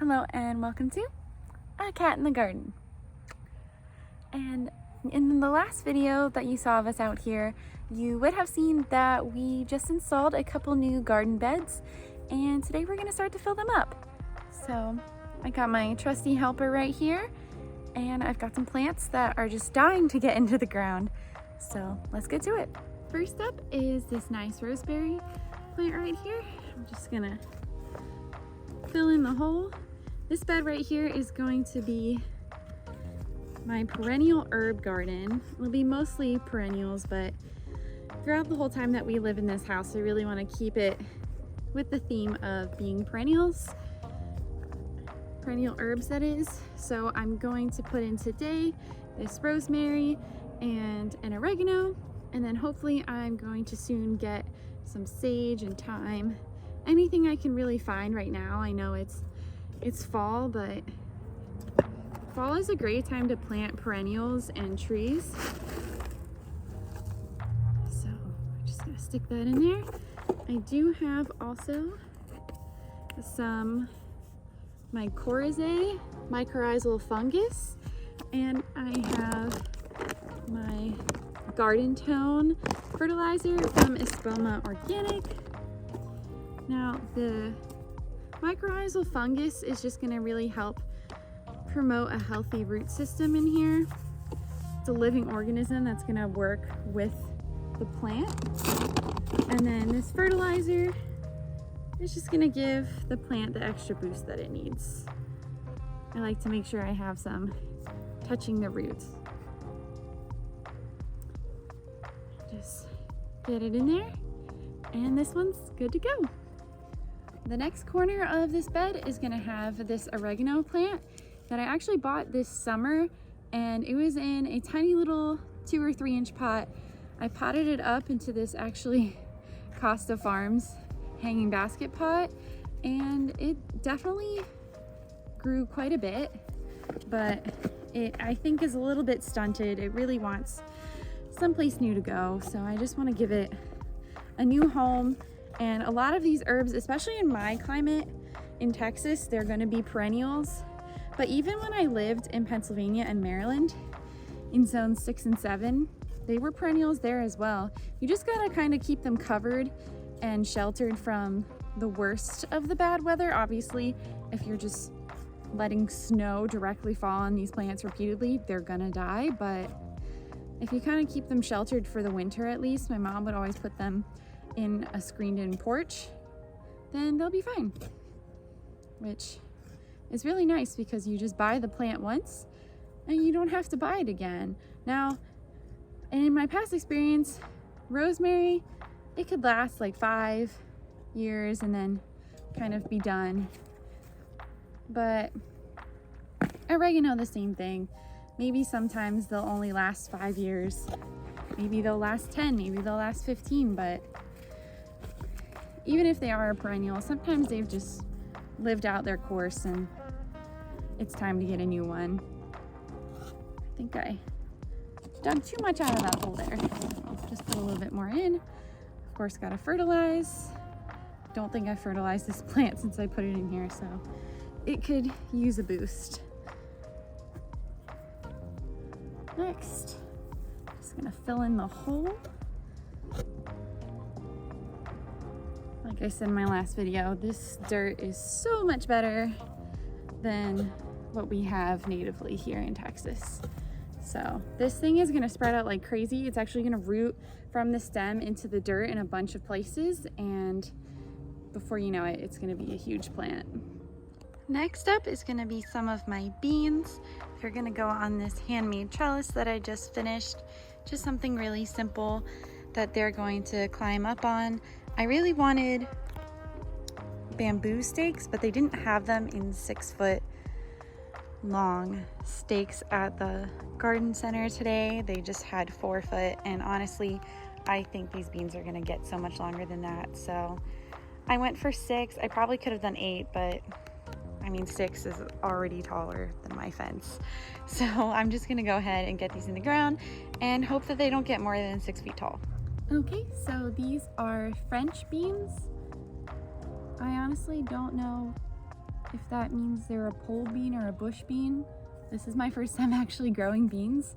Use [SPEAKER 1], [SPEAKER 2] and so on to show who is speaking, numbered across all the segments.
[SPEAKER 1] Hello and welcome to A Cat in the Garden. And in the last video that you saw of us out here, you would have seen that we just installed a couple new garden beds, and today we're going to start to fill them up. So I got my trusty helper right here, and I've got some plants that are just dying to get into the ground. So let's get to it. First up is this nice rosemary plant right here. I'm just gonna fill in the hole. This bed right here is going to be my perennial herb garden. It'll be mostly perennials, but throughout the whole time that we live in this house, I really want to keep it with the theme of being perennials. Perennial herbs, that is. So I'm going to put in today this rosemary and an oregano, and then hopefully I'm going to soon get some sage and thyme. Anything I can really find right now. I know it's fall, but fall is a great time to plant perennials and trees. So I'm just gonna stick that in there. I do have also some mycorrhizae, mycorrhizal fungus, and I have my garden tone fertilizer from Espoma Organic. Now the mycorrhizal fungus is just going to really help promote a healthy root system in here. It's a living organism that's going to work with the plant. And then this fertilizer is just going to give the plant the extra boost that it needs. I like to make sure I have some touching the roots. Just get it in there, and this one's good to go. The next corner of this bed is going to have this oregano plant that I actually bought this summer, and it was in a tiny little 2 or 3 inch pot. I potted it up into this actually Costa Farms hanging basket pot, and it definitely grew quite a bit, but it I think is a little bit stunted. It really wants someplace new to go, so I just want to give it a new home. And a lot of these herbs, especially in my climate in Texas, they're going to be perennials. But even when I lived in Pennsylvania and Maryland in zones 6 and 7, they were perennials there as well. You just got to kind of keep them covered and sheltered from the worst of the bad weather. Obviously, if you're just letting snow directly fall on these plants repeatedly, they're gonna die. But if you kind of keep them sheltered for the winter, at least, my mom would always put them in a screened-in porch, then they'll be fine. Which is really nice because you just buy the plant once and you don't have to buy it again. Now, in my past experience, rosemary, it could last like 5 years and then kind of be done. But oregano, the same thing. Maybe sometimes they'll only last 5 years. Maybe they'll last 10, maybe they'll last 15, but even if they are a perennial, sometimes they've just lived out their course and it's time to get a new one. I think I dug too much out of that hole there. I'll just put a little bit more in. Of course, gotta fertilize. Don't think I fertilized this plant since I put it in here, so it could use a boost. Next, just gonna fill in the hole. Like I said in my last video, this dirt is so much better than what we have natively here in Texas. So this thing is gonna spread out like crazy. It's actually gonna root from the stem into the dirt in a bunch of places, and before you know it, it's gonna be a huge plant. Next up is gonna be some of my beans. They're gonna go on this handmade trellis that I just finished. Just something really simple that they're going to climb up on. I really wanted bamboo stakes, but they didn't have them in 6-foot long stakes at the garden center today. They just had 4-foot, and honestly, I think these beans are gonna get so much longer than that. So I went for 6. I probably could have done 8, but I mean, 6 is already taller than my fence. So I'm just gonna go ahead and get these in the ground and hope that they don't get more than 6 feet tall. Okay, so these are French beans. I honestly don't know if that means they're a pole bean or a bush bean. This is my first time actually growing beans.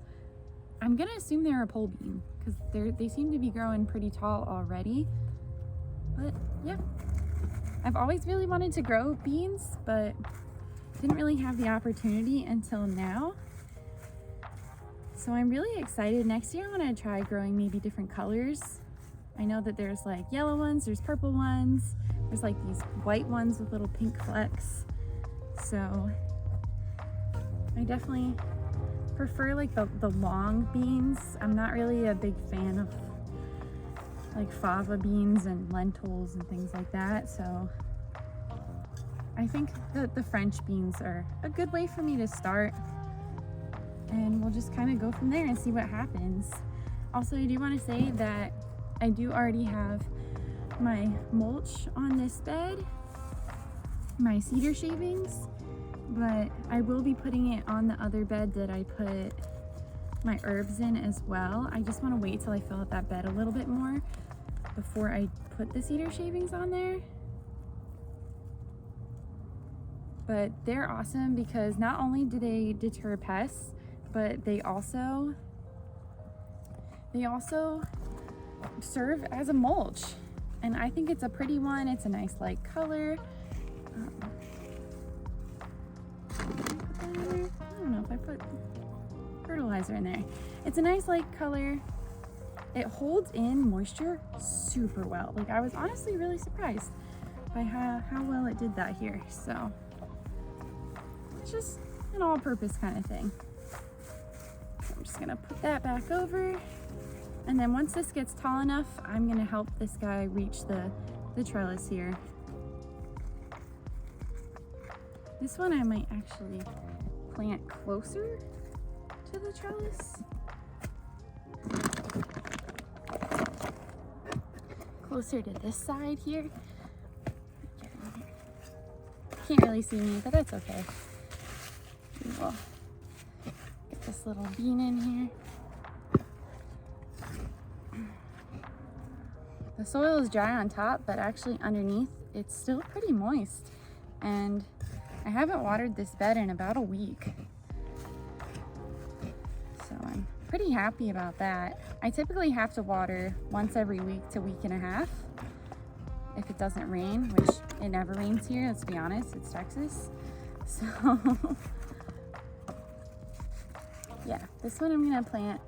[SPEAKER 1] I'm gonna assume they're a pole bean because they seem to be growing pretty tall already. But yeah, I've always really wanted to grow beans, but didn't really have the opportunity until now. So I'm really excited. Next year I want to try growing maybe different colors. I know that there's like yellow ones, there's purple ones, there's like these white ones with little pink flecks. So I definitely prefer like the long beans. I'm not really a big fan of like fava beans and lentils and things like that. So I think that the French beans are a good way for me to start. And we'll just kind of go from there and see what happens. Also, I do want to say that I do already have my mulch on this bed, my cedar shavings, but I will be putting it on the other bed that I put my herbs in as well. I just want to wait till I fill up that bed a little bit more before I put the cedar shavings on there. But they're awesome because not only do they deter pests, but they also serve as a mulch. And I think it's a pretty one. It's a nice light color. I don't know if I put fertilizer in there. It's a nice light color. It holds in moisture super well. Like, I was honestly really surprised by how well it did that here. So it's just an all-purpose kind of thing. I'm just gonna put that back over, and then once this gets tall enough, I'm gonna help this guy reach the trellis here. This one I might actually plant closer to the trellis. Closer to this side here. Can't really see me, but that's okay. We will get this little bean in here. The soil is dry on top, but actually underneath it's still pretty moist. And I haven't watered this bed in about a week. So I'm pretty happy about that. I typically have to water once every week to week and a half if it doesn't rain, which it never rains here, let's be honest, it's Texas. So yeah, this one I'm gonna plant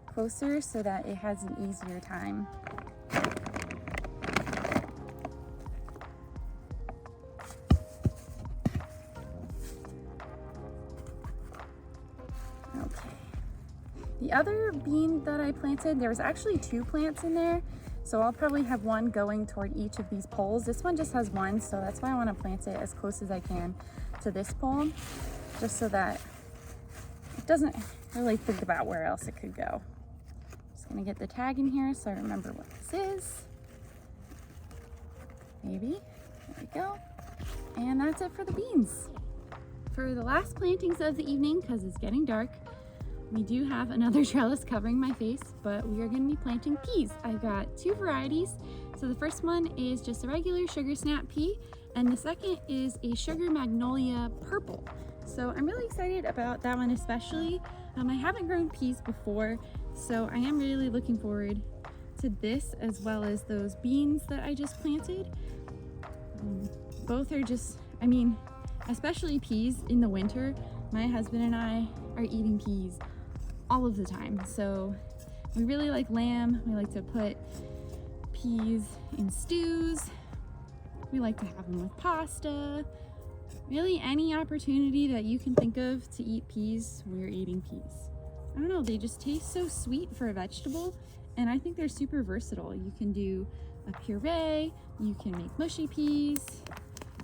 [SPEAKER 1] closer so that it has an easier time. Okay. The other bean that I planted, there was actually 2 plants in there, so I'll probably have one going toward each of these poles. This one just has one, so that's why I want to plant it as close as I can to this pole, just so that it doesn't really think about where else it could go. Just gonna get the tag in here so I remember what this is. Maybe. There we go. And that's it for the beans. For the last plantings of the evening, because it's getting dark, we do have another trellis covering my face, but we are going to be planting peas. I've got 2 varieties. So the first one is just a regular sugar snap pea, and the second is a sugar magnolia purple. So I'm really excited about that one especially. I haven't grown peas before, so I am really looking forward to this as well as those beans that I just planted. Both are just, I mean, especially peas in the winter. My husband and I are eating peas all of the time. So we really like lamb. We like to put peas in stews. We like to have them with pasta. Really any opportunity that you can think of to eat peas, we're eating peas. I don't know, they just taste so sweet for a vegetable, and I think they're super versatile. You can do a puree, you can make mushy peas.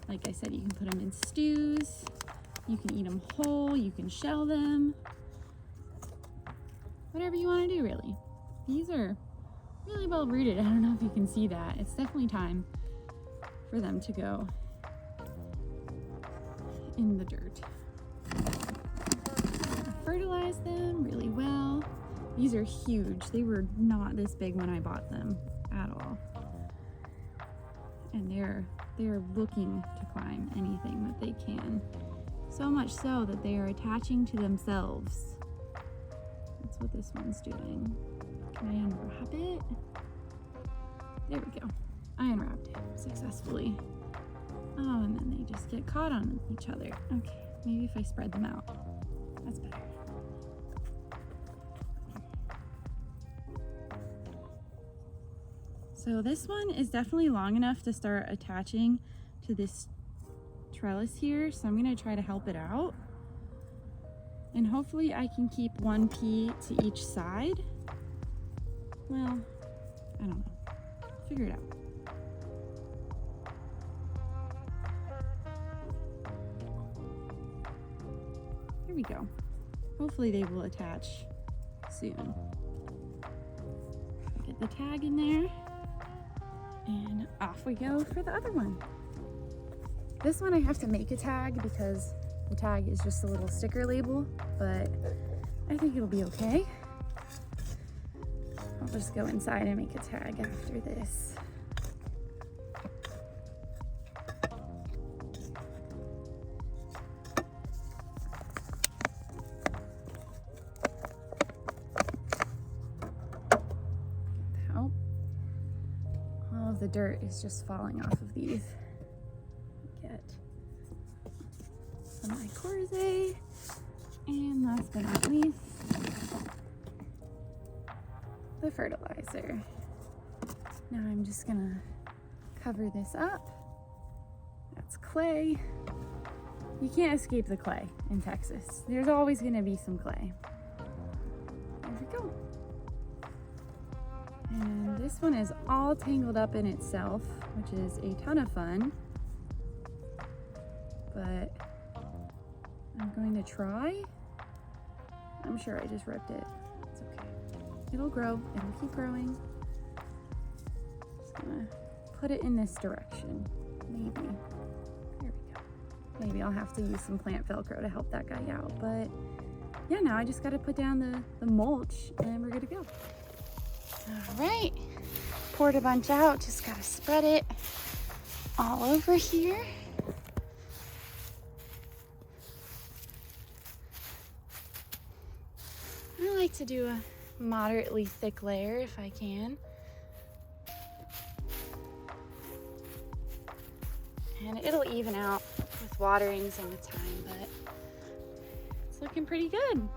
[SPEAKER 1] Like I said, you can put them in stews. You can eat them whole, you can shell them. Whatever you want to do, really. These are really well rooted. I don't know if you can see that. It's definitely time for them to go in the dirt. I fertilized them really well. These are huge. They were not this big when I bought them at all. And they're they're looking to climb anything that they can. So much so that they are attaching to themselves. That's what this one's doing. Can I unwrap it? There we go. I unwrapped it successfully. Oh, and then they just get caught on each other. Okay, maybe if I spread them out. That's better. So this one is definitely long enough to start attaching to this trellis here. So I'm gonna try to help it out. And hopefully I can keep one pea to each side. Well, I don't know. Figure it out. Here we go. Hopefully they will attach soon. Get the tag in there. And off we go for the other one. This one I have to make a tag because the tag is just a little sticker label, but I think it'll be okay. I'll just go inside and make a tag after this. All of the dirt is just falling off of these. Get some Icorze, and last but not least, the fertilizer. Now I'm just gonna cover this up. That's clay. You can't escape the clay in Texas. There's always gonna be some clay. There we go. And this one is all tangled up in itself, which is a ton of fun. But I'm going to try. I'm sure I just ripped it. It's okay. It'll grow. It'll keep growing. Just gonna put it in this direction. Maybe. There we go. Maybe I'll have to use some plant Velcro to help that guy out. But yeah, now I just got to put down the mulch and we're good to go. All right. Poured a bunch out. Just got to spread it all over here. I like to do a moderately thick layer if I can. And it'll even out with waterings and with time, but it's looking pretty good.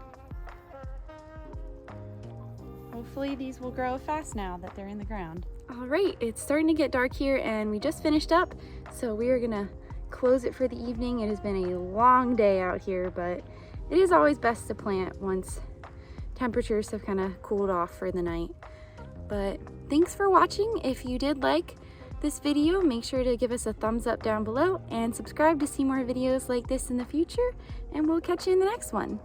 [SPEAKER 1] Hopefully these will grow fast now that they're in the ground. All right, it's starting to get dark here and we just finished up, so we are gonna close it for the evening. It has been a long day out here, but it is always best to plant once temperatures have kind of cooled off for the night. But thanks for watching. If you did like this video, make sure to give us a thumbs up down below and subscribe to see more videos like this in the future, and we'll catch you in the next one.